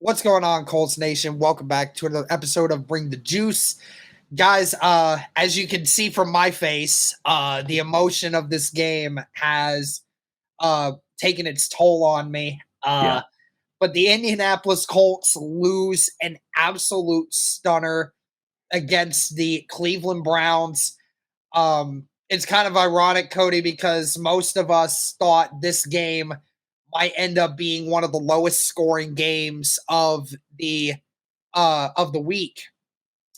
What's going on, Colts Nation? Welcome back to another episode of Bring the Juice. Guys, as you can see from my face, the emotion of this game has taken its toll on me. But the Indianapolis Colts lose an absolute stunner against the Cleveland Browns. It's kind of ironic, Cody, because most of us thought this game might end up being one of the lowest scoring games of the week.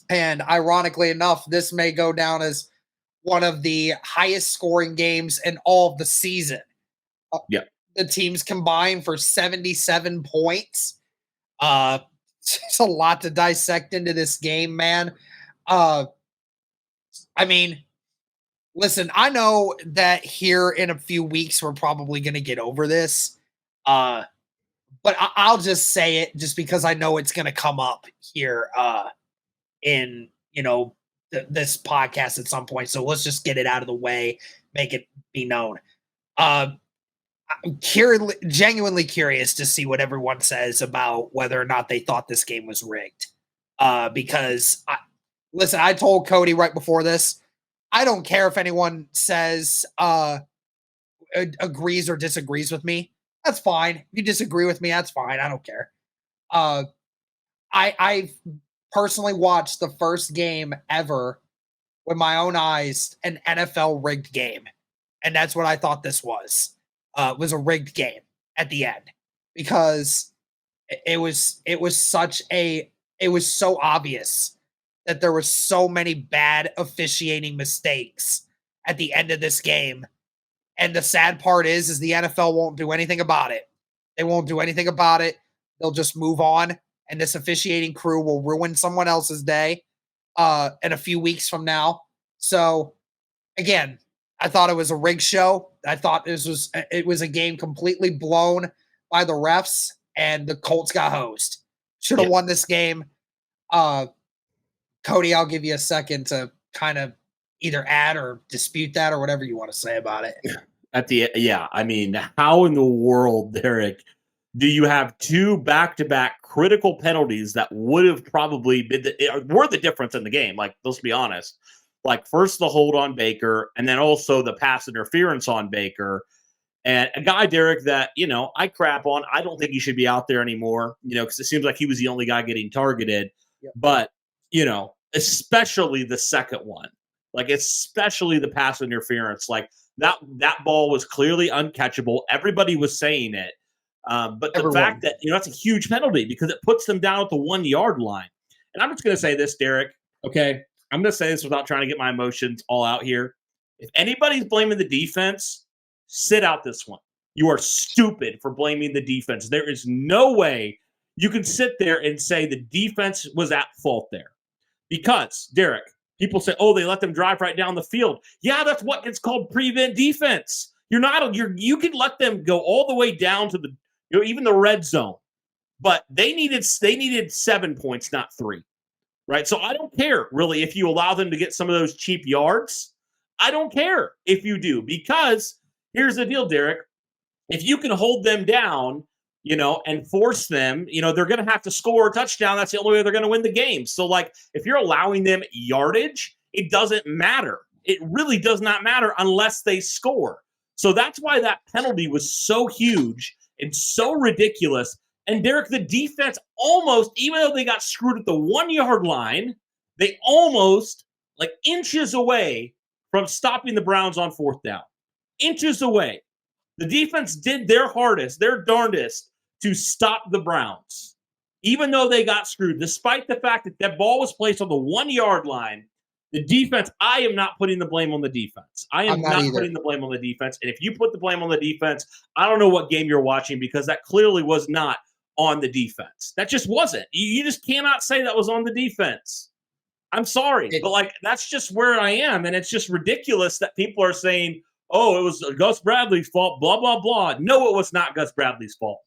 And ironically enough, this may go down as one of the highest scoring games in all of the season. The teams combined for 77 points. It's a lot to dissect into this game, man. I mean, listen, I know that here in a few weeks, we're probably going to get over this. But I'll just say it just because I know it's going to come up here in, this podcast at some point. So let's just get it out of the way, make it be known. I'm genuinely curious to see what everyone says about whether or not they thought this game was rigged. Because, I told Cody right before this, I don't care if anyone says agrees or disagrees with me. That's fine. If you disagree with me, that's fine. I don't care. I personally watched the first game ever with my own eyes, an NFL rigged game. And that's what I thought this was. Was a rigged game at the end. Because it was so obvious that there were so many bad officiating mistakes at the end of this game. And the sad part is the NFL won't do anything about it. They won't do anything about it. They'll just move on, and this officiating crew will ruin someone else's day in a few weeks from now. So, again, I thought it was a rigged show. I thought it was a game completely blown by the refs, and the Colts got hosed. Should have won this game. Cody, I'll give you a second to kind of either add or dispute that or whatever you want to say about it. I mean, how in the world, Derek, do you have two back-to-back critical penalties that would have probably been were the difference in the game? Like, let's be honest. Like, first the hold on Baker, and then also the pass interference on Baker. And a guy, Derek, that, I crap on. I don't think he should be out there anymore, because it seems like he was the only guy getting targeted. Yep. But, especially the second one. Like, especially the pass interference. Like, that ball was clearly uncatchable. Everybody was saying it. But the fact that, that's a huge penalty because it puts them down at the 1 yard line. And I'm just going to say this, Derek. Okay. I'm going to say this without trying to get my emotions all out here. If anybody's blaming the defense, sit out this one. You are stupid for blaming the defense. There is no way you can sit there and say the defense was at fault there. Because, Derek, people say, they let them drive right down the field. Yeah, that's what gets called prevent defense. You can let them go all the way down to the, even the red zone. But they needed 7 points, not 3. Right? So I don't care, really, if you allow them to get some of those cheap yards. I don't care if you do. Because here's the deal, Derek. If you can hold them down, and force them, they're going to have to score a touchdown. That's the only way they're going to win the game. So, like, if you're allowing them yardage, it doesn't matter. It really does not matter unless they score. So that's why that penalty was so huge and so ridiculous. And, Derek, the defense almost, even though they got screwed at the 1 yard line, they almost, like, inches away from stopping the Browns on fourth down. Inches away. The defense did their hardest, their darndest, to stop the Browns, even though they got screwed. Despite the fact that that ball was placed on the 1 yard line, the defense, I am not putting the blame on the defense. I am not putting the blame on the defense. And if you put the blame on the defense, I don't know what game you're watching because that clearly was not on the defense. That just wasn't. You just cannot say that was on the defense. I'm sorry, but that's just where I am. And it's just ridiculous that people are saying, it was Gus Bradley's fault, blah, blah, blah. No, it was not Gus Bradley's fault.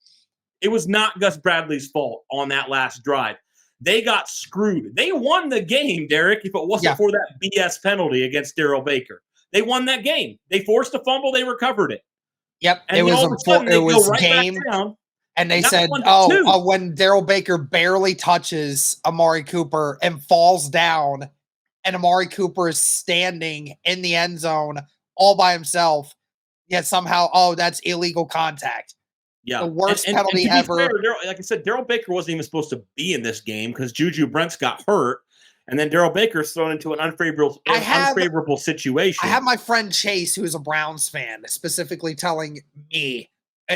It was not Gus Bradley's fault on that last drive. They got screwed. They won the game, Derek, if it wasn't for that BS penalty against Darrell Baker. They won that game. They forced a fumble. They recovered it. Yep. And it was game. back down. And they Not said, 1 to 2. When Daryl Baker barely touches Amari Cooper and falls down, and Amari Cooper is standing in the end zone all by himself, yet somehow, that's illegal contact. Yeah. The worst And penalty to be ever. fair, like I said, Daryl Baker wasn't even supposed to be in this game because Juju Brents got hurt. And then Daryl Baker's thrown into an unfavorable I situation. have my friend Chase, who's a Browns fan, specifically telling me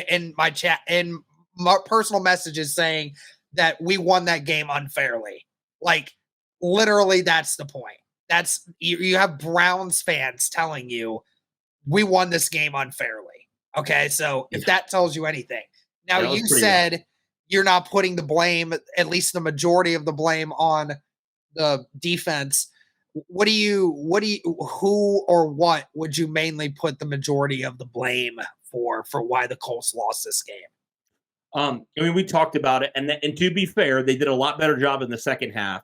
in my chat, in my personal messages, saying that we won that game unfairly. Like, literally, that's the point. That's you have Browns fans telling you we won this game unfairly. Okay, so if that tells you anything. Now, That was you pretty rough. said you're not putting the blame, at least the majority of the blame, on the defense. Who or what would you mainly put the majority of the blame for why the Colts lost this game? I mean, we talked about it, and to be fair, they did a lot better job in the second half.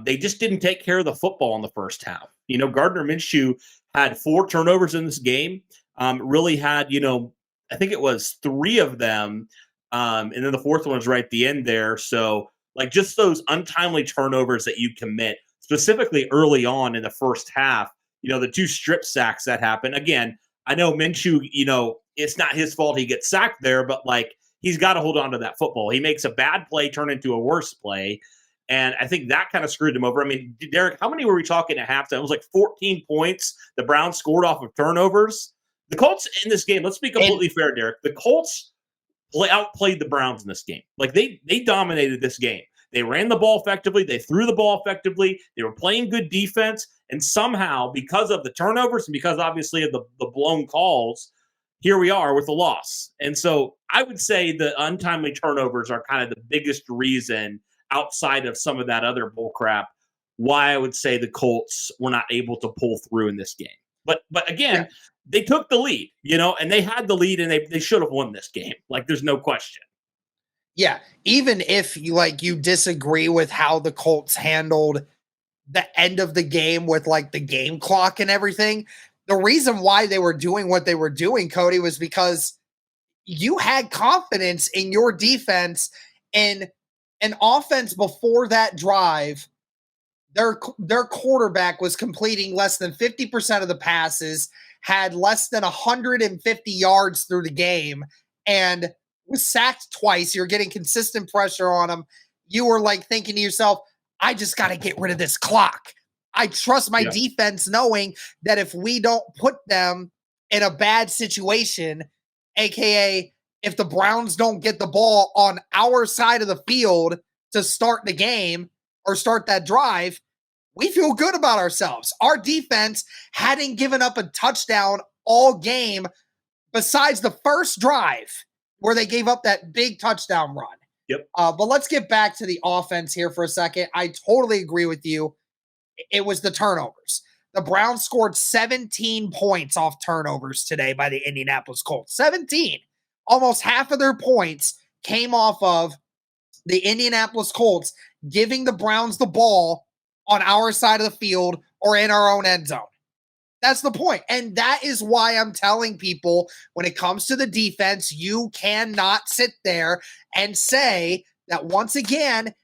They just didn't take care of the football in the first half. You know, Gardner Minshew had 4 turnovers in this game. Really had, I think it was 3 of them, and then the 4th one was right at the end there. So, like, just those untimely turnovers that you commit, specifically early on in the first half. The 2 strip sacks that happened. Again, I know Minshew. It's not his fault he gets sacked there, but like, he's got to hold on to that football. He makes a bad play turn into a worse play. And I think that kind of screwed him over. I mean, Derek, how many were we talking at halftime? It was like 14 points the Browns scored off of turnovers. The Colts in this game, let's be completely fair, Derek. The Colts outplayed the Browns in this game. Like, they dominated this game. They ran the ball effectively. They threw the ball effectively. They were playing good defense. And somehow, because of the turnovers and because obviously of the blown calls, here we are with a loss. And so I would say the untimely turnovers are kind of the biggest reason, outside of some of that other bullcrap, why I would say the Colts were not able to pull through in this game. But again, they took the lead, and they had the lead, and they should have won this game. Like, there's no question. Yeah, even if you disagree with how the Colts handled the end of the game with like the game clock and everything, the reason why they were doing what they were doing, Cody, was because you had confidence in your defense. And an offense before that drive, their quarterback was completing less than 50% of the passes, had less than 150 yards through the game, and was sacked twice. You're getting consistent pressure on him. You were like thinking to yourself, I just got to get rid of this clock. I trust my defense knowing that if we don't put them in a bad situation, aka if the Browns don't get the ball on our side of the field to start the game or start that drive, we feel good about ourselves. Our defense hadn't given up a touchdown all game besides the first drive where they gave up that big touchdown run. Yep. But let's get back to the offense here for a second. I totally agree with you. It was the turnovers. The Browns scored 17 points off turnovers today by the Indianapolis Colts. 17. Almost half of their points came off of the Indianapolis Colts giving the Browns the ball on our side of the field or in our own end zone. That's the point. And that is why I'm telling people, when it comes to the defense, you cannot sit there and say that once again,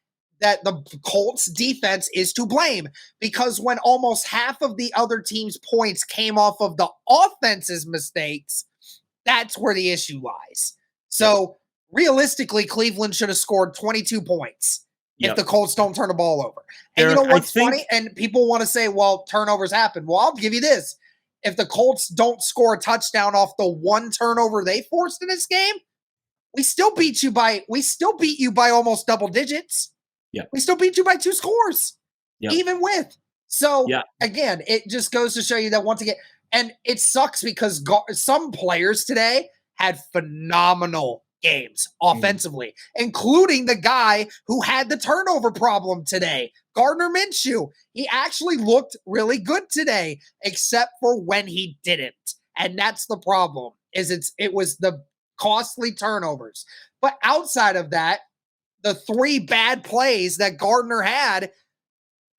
that the Colts defense is to blame, because when almost half of the other team's points came off of the offense's mistakes, that's where the issue lies. So realistically, Cleveland should have scored 22 points if the Colts don't turn the ball over. And you know what's funny? And people want to say, well, turnovers happen. Well, I'll give you this. If the Colts don't score a touchdown off the one turnover they forced in this game, we still beat you by almost double digits. Yeah. We still beat you by 2 scores. Yeah. Even with. So again, it just goes to show you that once again, and it sucks because some players today had phenomenal games offensively, including the guy who had the turnover problem today, Gardner Minshew. He actually looked really good today, except for when he didn't. And that's the problem, is it was the costly turnovers. But outside of that, the 3 bad plays that Gardner had,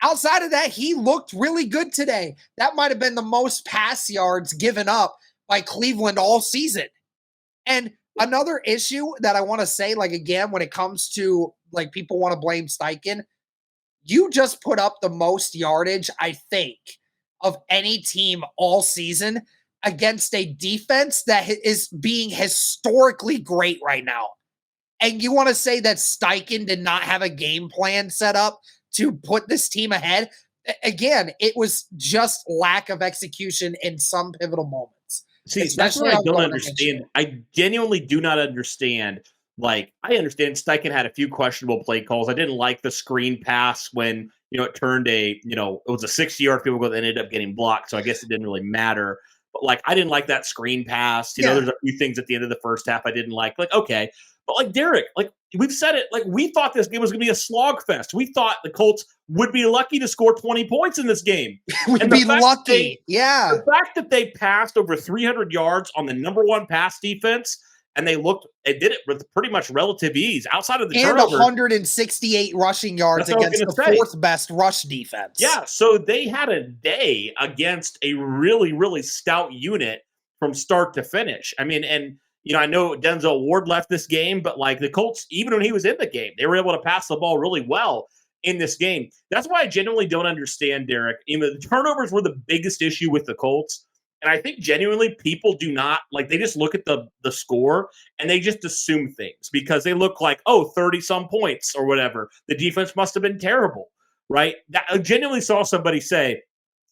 outside of that, he looked really good today. That might have been the most pass yards given up by Cleveland all season. And another issue that I want to say, like, again, when it comes to, like, people want to blame Styken, you just put up the most yardage, I think, of any team all season against a defense that is being historically great right now. And you want to say that Styken did not have a game plan set up to put this team ahead? Again, it was just lack of execution in some pivotal moments, See, that's what especially I on don't Gardner Minshew. understand. I genuinely do not understand. Like, I understand Steichen had a few questionable play calls. I didn't like the screen pass when, it turned it was a 60-yard field goal that ended up getting blocked. So I guess it didn't really matter. But, like, I didn't like that screen pass. Yeah. There's a few things at the end of the first half I didn't like. Like, okay. But, like, Derek, like, we've said it. Like, we thought this game was going to be a slog fest. We thought the Colts would be lucky to score 20 points in this game. We'd be lucky. Yeah. The fact that they passed over 300 yards on the number one pass defense, and they did it with pretty much relative ease outside of the and turnovers. 168 rushing yards against the fourth best rush defense. Yeah, so they had a day against a really, really stout unit from start to finish. I mean, and I know Denzel Ward left this game, but like the Colts, even when he was in the game, they were able to pass the ball really well in this game. That's why I genuinely don't understand, Derek. The turnovers were the biggest issue with the Colts. And I think genuinely people do not, like, they just look at the score and they just assume things because they look like, 30-some points or whatever. The defense must have been terrible, right? I genuinely saw somebody say,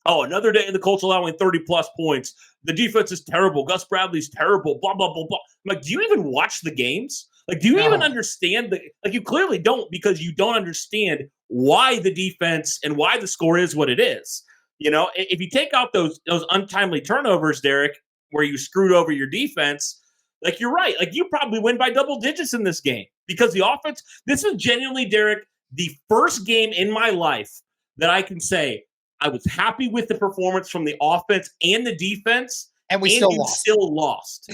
another day the Colts allowing 30-plus points. The defense is terrible. Gus Bradley's terrible, blah, blah, blah, blah. I'm like, do you even watch the games? Like, do you even understand you clearly don't because you don't understand why the defense and why the score is what it is. If you take out those untimely turnovers, Derek, where you screwed over your defense, like you're right. Like you probably win by double digits in this game because the offense, this is genuinely, Derek, the first game in my life that I can say I was happy with the performance from the offense and the defense. And we still lost.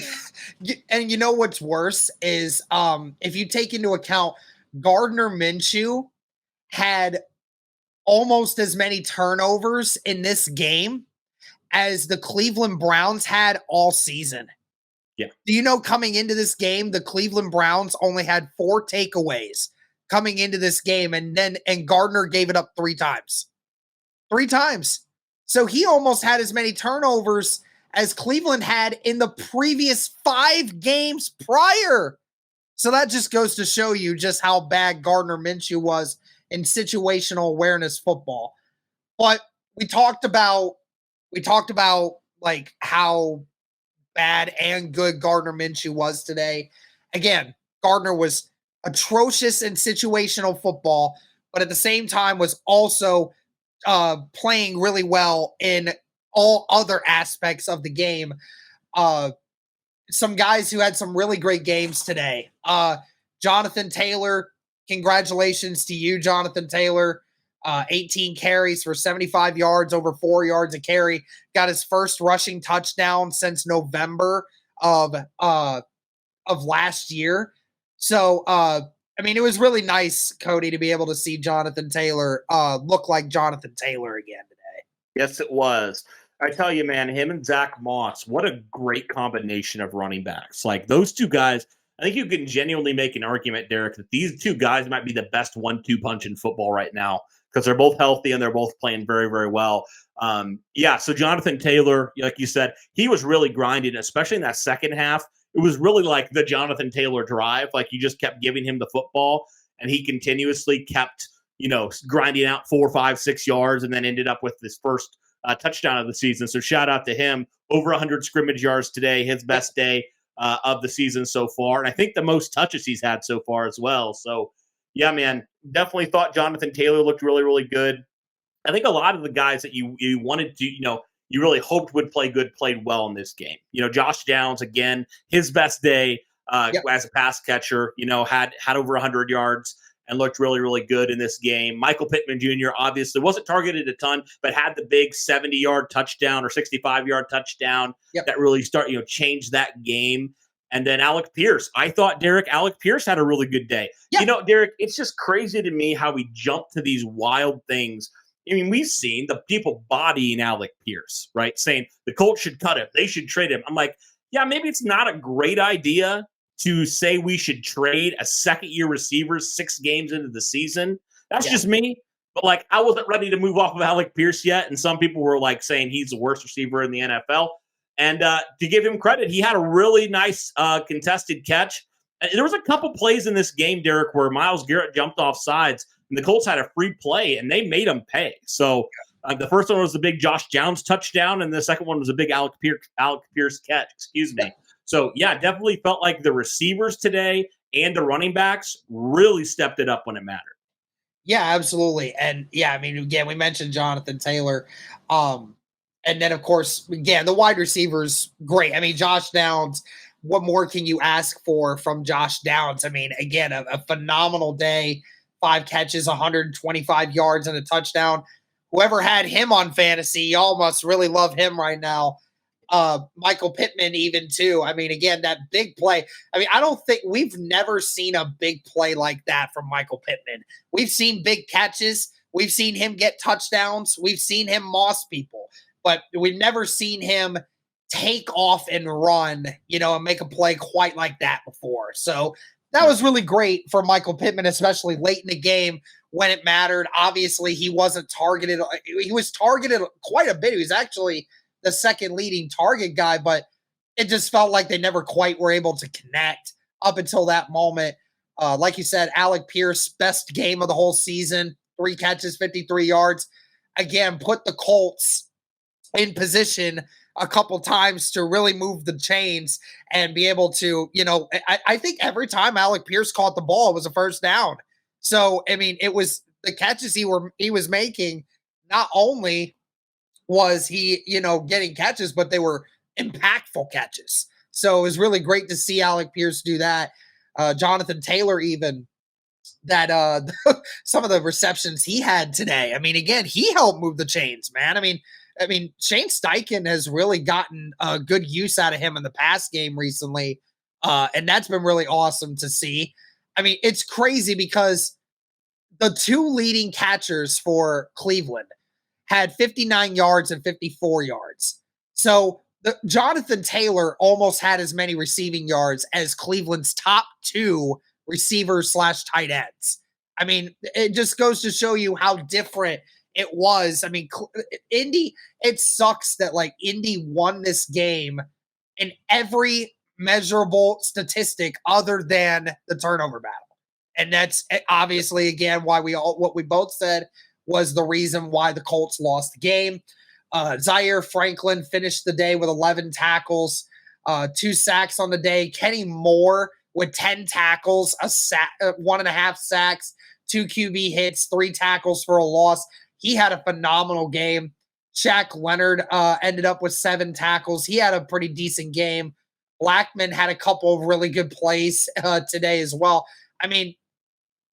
And you know what's worse is if you take into account Gardner Minshew had almost as many turnovers in this game as the Cleveland Browns had all season. Yeah. Do you know coming into this game, the Cleveland Browns only had 4 takeaways coming into this game, and Gardner gave it up 3 times. 3 times. So he almost had as many turnovers as Cleveland had in the previous 5 games prior. So that just goes to show you just how bad Gardner Minshew was in situational awareness football. But we talked about like how bad and good Gardner Minshew was today. Again, Gardner was atrocious in situational football, but at the same time was also playing really well in all other aspects of the game. Some guys who had some really great games today. Jonathan Taylor, congratulations to you, Jonathan Taylor. 18 carries for 75 yards, over 4 yards a carry. Got his first rushing touchdown since November of last year. So, it was really nice, Cody, to be able to see Jonathan Taylor look like Jonathan Taylor again today. Yes, it was. I tell you, man, him and Zach Moss, what a great combination of running backs. Like those two guys, I think you can genuinely make an argument, Derek, that these two guys might be the best 1-2 punch in football right now because they're both healthy and they're both playing very, very well. So Jonathan Taylor, like you said, he was really grinding, especially in that second half. It was really like the Jonathan Taylor drive. Like you just kept giving him the football and he continuously kept, grinding out 4, 5, 6 yards and then ended up with this first touchdown of the season. So shout out to him. Over 100 scrimmage yards today, his best day of the season so far. And I think the most touches he's had so far as well. So yeah, man, definitely thought Jonathan Taylor looked really, really good. I think a lot of the guys that you wanted to, you really hoped would play good, played well in this game. Josh Downs, again, his best day as a pass catcher, had over 100 yards and looked really, really good in this game. Michael Pittman Jr. obviously wasn't targeted a ton, but had the big 70-yard touchdown or 65-yard touchdown that really changed that game. And then Alec Pierce. I thought, Derek, Alec Pierce had a really good day. Yeah. Derek, it's just crazy to me how we jump to these wild things. We've seen the people bodying Alec Pierce, right? Saying the Colts should cut him. They should trade him. I'm like, yeah, maybe it's not a great idea to say we should trade a second-year receiver 6 games into the season. That's just me. But, like, I wasn't ready to move off of Alec Pierce yet, and some people were, like, saying he's the worst receiver in the NFL. And to give him credit, he had a really nice contested catch. And there was a couple plays in this game, Derek, where Myles Garrett jumped off sides, and the Colts had a free play, and they made him pay. So the first one was the big Josh Downs touchdown, and the second one was a big Alec Pierce catch. Excuse me. So, yeah, definitely felt like the receivers today and the running backs really stepped it up when it mattered. Yeah, absolutely. And yeah, I mean, again, we mentioned Jonathan Taylor. And then, of course, again, the wide receivers, great. I mean, Josh Downs, what more can you ask for from Josh Downs? I mean, again, a phenomenal day, 5 catches, 125 yards, and a touchdown. Whoever had him on fantasy, y'all must really love him right now. Michael Pittman even too. I mean, again, that big play. I mean, I don't think we've never seen a big play like that from Michael Pittman. We've seen big catches. We've seen him get touchdowns. We've seen him moss people, but we've never seen him take off and run, and make a play quite like that before. So that was really great for Michael Pittman, especially late in the game when it mattered. Obviously, he wasn't targeted. He was targeted quite a bit. He was actually the second leading target guy, but it just felt like they never quite were able to connect up until that moment. Like you said, Alec Pierce, best game of the whole season, 3 catches, 53 yards. Again, put the Colts in position a couple times to really move the chains and be able to, I think every time Alec Pierce caught the ball, it was a first down. So, I mean, it was the catches he was making, not only was he, getting catches, but they were impactful catches. So it was really great to see Alec Pierce do that. Jonathan Taylor, even that some of the receptions he had today. I mean, again, he helped move the chains, man. I mean, Shane Styken has really gotten good use out of him in the pass game recently. And that's been really awesome to see. I mean, it's crazy because the 2 leading catchers for Cleveland had 59 yards and 54 yards. So Jonathan Taylor almost had as many receiving yards as Cleveland's top 2 receivers / tight ends. I mean, it just goes to show you how different it was. I mean, Indy, it sucks that like Indy won this game in every measurable statistic other than the turnover battle. And that's obviously, again, why what we both said was the reason why the Colts lost the game. Zaire Franklin finished the day with 11 tackles, 2 sacks on the day. Kenny Moore with 10 tackles, 1.5 sacks, 2 QB hits, 3 tackles for a loss. He had a phenomenal game. Shaq Leonard ended up with 7 tackles. He had a pretty decent game. Blackman had a couple of really good plays today as well. I mean,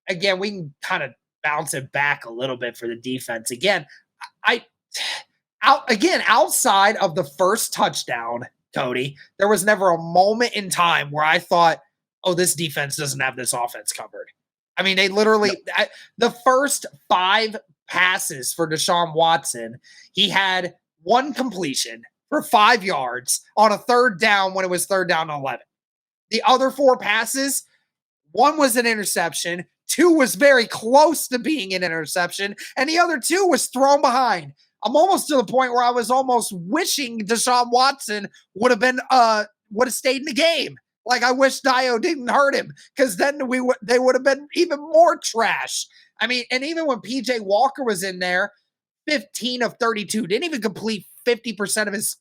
again, we can kind of bounce it back a little bit for the defense. Again, outside of the first touchdown, Cody, there was never a moment in time where I thought, oh, this defense doesn't have this offense covered. I mean, they literally, the first 5 passes for Deshaun Watson, he had 1 completion for 5 yards on a 3rd down when it was 3rd down and 11. The other 4 passes, 1 was an interception, 2 was very close to being an interception, and the other 2 was thrown behind. I'm almost to the point where I was almost wishing Deshaun Watson would have stayed in the game. Like, I wish Dio didn't hurt him, because then they would have been even more trash. I mean, and even when PJ Walker was in there, 15 of 32, didn't even complete 50% of his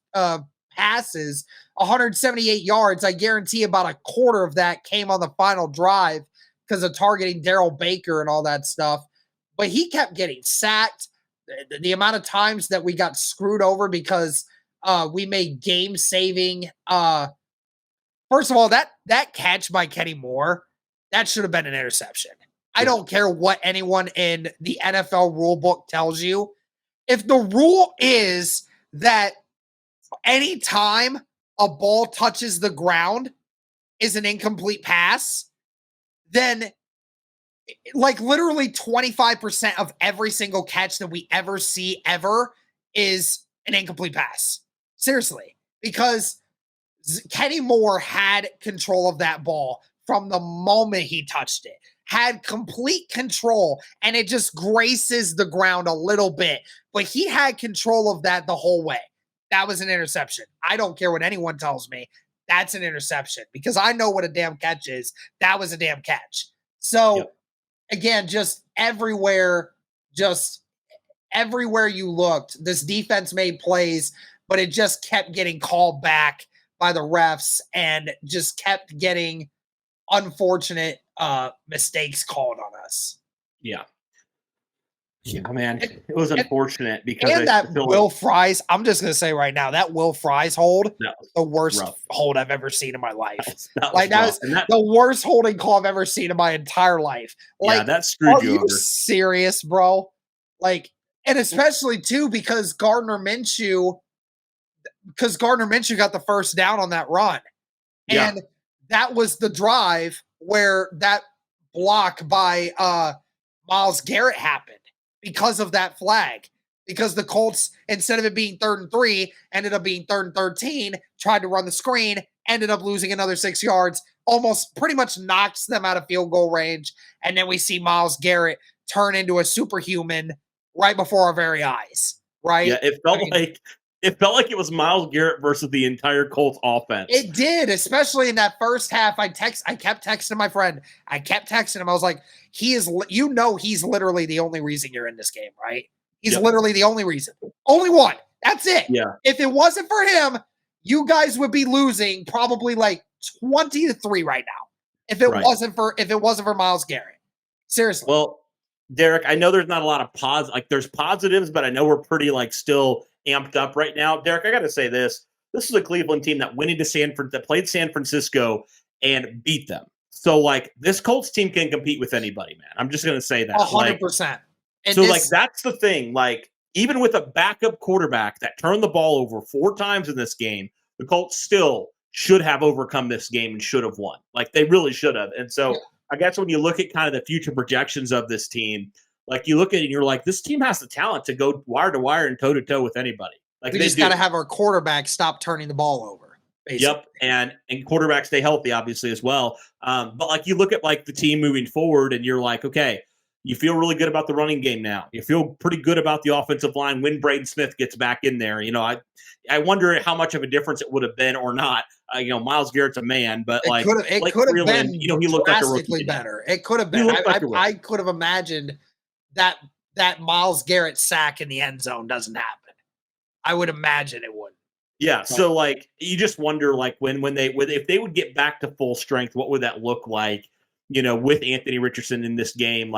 passes, 178 yards. I guarantee about a quarter of that came on the final drive because of targeting Darrell Baker and all that stuff. But he kept getting sacked. The amount of times that we got screwed over because we made game-saving. First of all, that catch by Kenny Moore, that should have been an interception. I don't care what anyone in the NFL rule book tells you. If the rule is that any time a ball touches the ground is an incomplete pass, then like literally 25% of every single catch that we ever see ever is an incomplete pass. Seriously. Because Kenny Moore had control of that ball from the moment he touched it, had complete control, and it just graces the ground a little bit. But he had control of that the whole way. That was an interception. I don't care what anyone tells me. That's an interception because I know what a damn catch is. That was a damn catch. So, again, just everywhere you looked, this defense made plays, but it just kept getting called back by the refs and just kept getting unfortunate mistakes called on us. Yeah. Yeah, man. It was unfortunate because and that Will Fries, I'm just gonna say right now, that Will Fries hold, the worst hold I've ever seen in my life. That was the worst holding call I've ever seen in my entire life. Like, yeah, that screwed you over. Are you serious, bro? Like, and especially too because Gardner Minshew got the first down on that run. Yeah. And that was the drive where that block by Myles Garrett happened because of that flag. Because the Colts, instead of it being 3rd and 3, ended up being 3rd and 13, tried to run the screen, ended up losing another 6 yards, almost pretty much knocks them out of field goal range. And then we see Myles Garrett turn into a superhuman right before our very eyes, right? Yeah, it felt like it was Myles Garrett versus the entire Colts offense. It did, especially in that first half. I kept texting my friend. I kept texting him. I was like, he's literally the only reason you're in this game, right? He's literally the only reason. Only one. That's it. Yeah. If it wasn't for him, you guys would be losing probably like 20-3 right now. If it wasn't for Myles Garrett. Seriously. Well, Derek, I know there's not a lot of there's positives, but I know we're pretty still amped up right now. Derek, I got to say this. This is a Cleveland team that went into that played San Francisco and beat them. So this Colts team can compete with anybody, man. I'm just going to say that. 100%. So that's the thing. Even with a backup quarterback that turned the ball over 4 times in this game, the Colts still should have overcome this game and should have won. They really should have. And so I guess when you look at kind of the future projections of this team, you look at it and you're like, this team has the talent to go wire to wire and toe to toe with anybody. We just got to have our quarterback stop turning the ball over. Basically. Yep, and quarterbacks stay healthy, obviously, as well. But you look at the team moving forward, and you're like, okay, you feel really good about the running game now. You feel pretty good about the offensive line when Braden Smith gets back in there. I wonder how much of a difference it would have been or not. Myles Garrett's a man, but it could have been he looked drastically better. It could have been. I could have imagined that Myles Garrett sack in the end zone doesn't happen. I would imagine it would. Yeah, so you just wonder if they would get back to full strength, what would that look like? With Anthony Richardson in this game,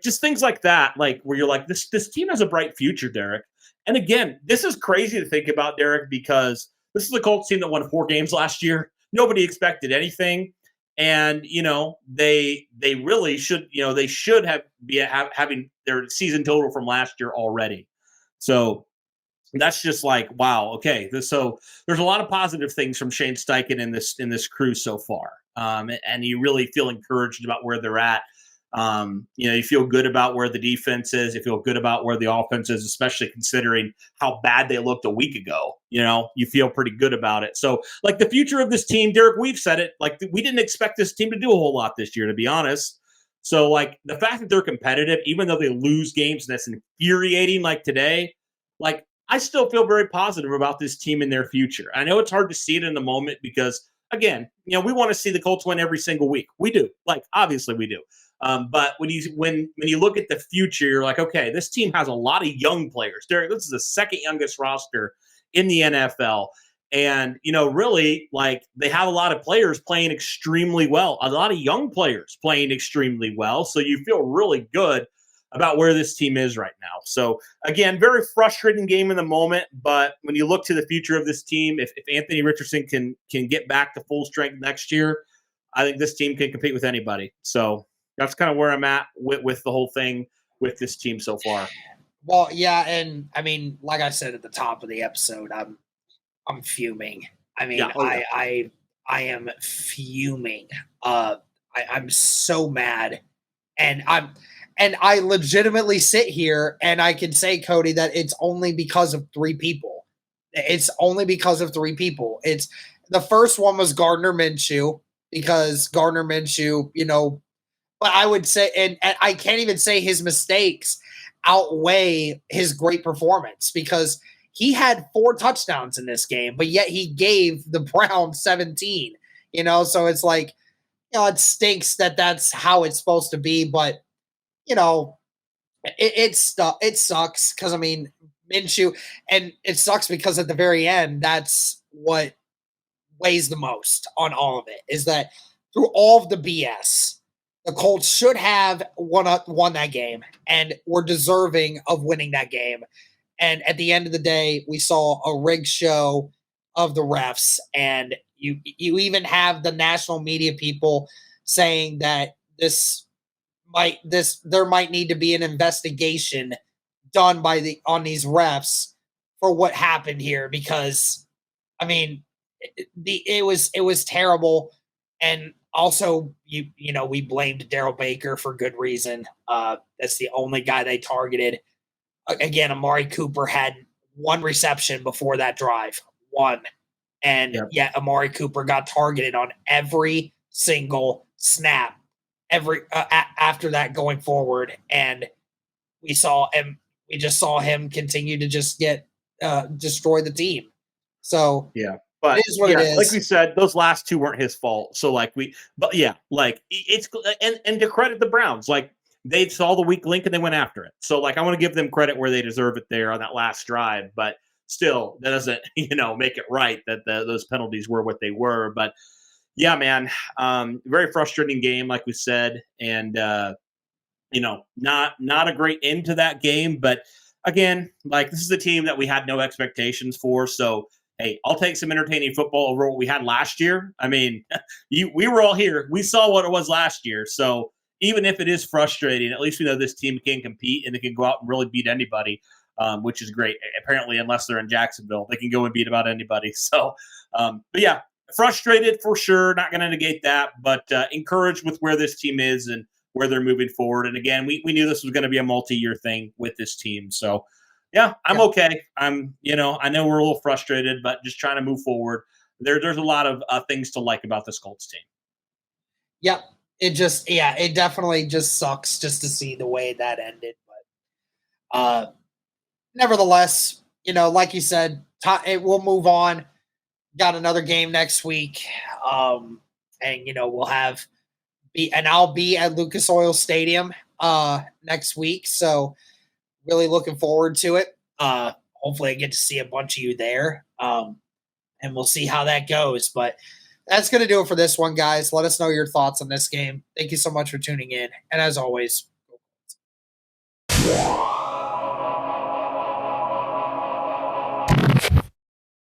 just things like that, where you're like, this team has a bright future, Derek. And again, this is crazy to think about, Derek, because this is the Colts team that won 4 games last year. Nobody expected anything, and they really should, they should have having their season total from last year already. So that's just wow, okay. So there's a lot of positive things from Shane Styken in this crew so far. And you really feel encouraged about where they're at. You feel good about where the defense is. You feel good about where the offense is, especially considering how bad they looked a week ago. You feel pretty good about it. So the future of this team, Derek, we've said it, we didn't expect this team to do a whole lot this year, to be honest. So the fact that they're competitive, even though they lose games and that's infuriating today, I still feel very positive about this team and their future. I know it's hard to see it in the moment because, again, we want to see the Colts win every single week. We do. Obviously we do. But when you look at the future, you're like, okay, this team has a lot of young players. Derek, this is the second youngest roster in the NFL. And, really, they have a lot of players playing extremely well, a lot of young players playing extremely well. So you feel really good about where this team is right now. So, again, very frustrating game in the moment. But when you look to the future of this team, if Anthony Richardson can get back to full strength next year, I think this team can compete with anybody. So that's kind of where I'm at with the whole thing with this team so far. Well, yeah, and I mean, like I said at the top of the episode, I'm fuming. I mean, I am fuming. I'm so mad, and I legitimately sit here and I can say, Cody, that it's only because of 3 people. It's only because of 3 people. It's the first one was Gardner Minshew, because Gardner Minshew, but I would say, and I can't even say his mistakes outweigh his great performance, because he had 4 touchdowns in this game, but yet he gave the Browns 17. So it's like, it stinks that that's how it's supposed to be, but it sucks, because I mean, Minshew, and it sucks because at the very end, that's what weighs the most on all of it, is that through all of the BS, the Colts should have won that game and were deserving of winning that game. And at the end of the day, we saw a rigged show of the refs, and you even have the national media people saying that there might need to be an investigation done on these refs for what happened here, because I mean, it was terrible. And also, we blamed Daryl Baker for good reason. That's the only guy they targeted. Again, Amari Cooper had 1 reception before that drive, 1, and yet Amari Cooper got targeted on every single snap, after that going forward, and we just saw him continue to just get destroy the team. So yeah. But it is what it is. Like we said, those last 2 weren't his fault. So it's and to credit the Browns, like they saw the weak link and they went after it. So I want to give them credit where they deserve it there on that last drive. But still, that doesn't make it right that those penalties were what they were. But yeah, man, very frustrating game, like we said, and not a great end to that game. But again, this is a team that we had no expectations for. So hey, I'll take some entertaining football over what we had last year. I mean, we were all here. We saw what it was last year. So even if it is frustrating, at least we know this team can compete and they can go out and really beat anybody, which is great. Apparently, unless they're in Jacksonville, they can go and beat about anybody. So, but yeah, frustrated for sure. Not going to negate that, but encouraged with where this team is and where they're moving forward. And again, we knew this was going to be a multi-year thing with this team. So, yeah, I'm okay. I know we're a little frustrated, but just trying to move forward. There's a lot of things to like about this Colts team. Yep. It definitely just sucks just to see the way that ended. But nevertheless, like you said, we'll move on. Got another game next week. And I'll be at Lucas Oil Stadium next week. So really looking forward to it. Hopefully I get to see a bunch of you there. And we'll see how that goes. But that's going to do it for this one, guys. Let us know your thoughts on this game. Thank you so much for tuning in. And as always,